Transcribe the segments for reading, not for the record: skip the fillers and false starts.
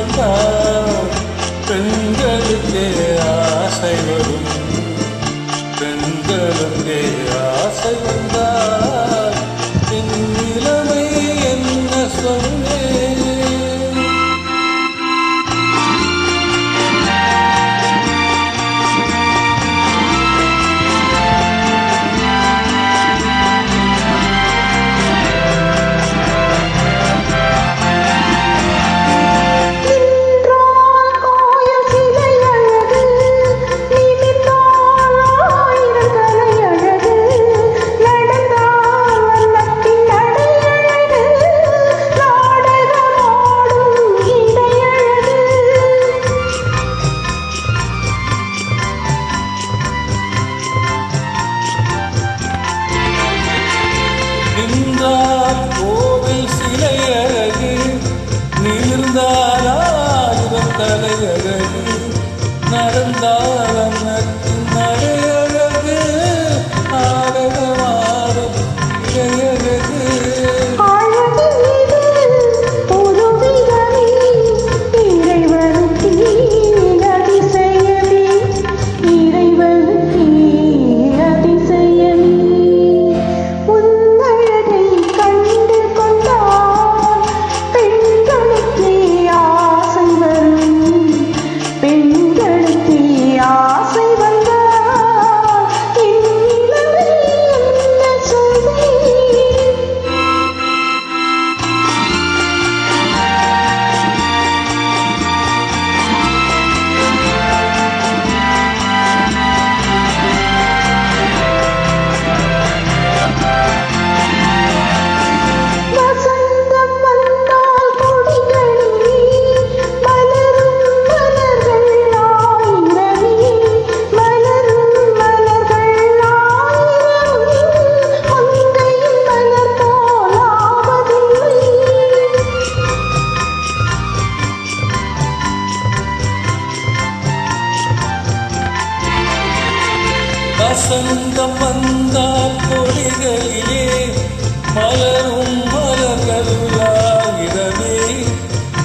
கொண்டால் பெண்களுக்கே ஆசை வரும். பெண்களுக்கே ஆசை வந்தால் என் நிலைமை என்ன சொல்வேன்? நின்றால் கோவில் சிலை அழகு, நிமிர்ந்தால் ஆயிரம் தலை அழகு, நடந்தால் அன்னத்தின் நடை அழகு, ஆடகமாடும் இடையழகு. வசந்தம் வந்தால் கொடிகளிலே மலரும் மலர்கள் ஆயிரமே,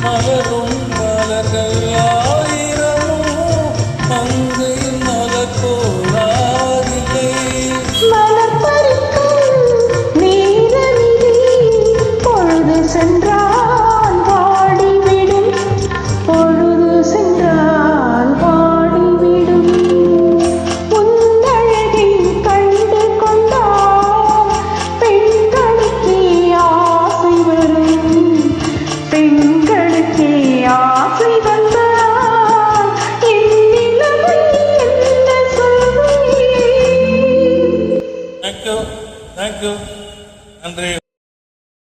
மலரும் மலர்கள் ஆயிரமும் மங்கையின் மலர் போராதில்லை. மலர் பறிக்கும் நேரமிலே பொழுது சென்றால் வாடிவிடும், பொழுது சென்றால் வாடிவிடும். Thank you. Thank you, Andre.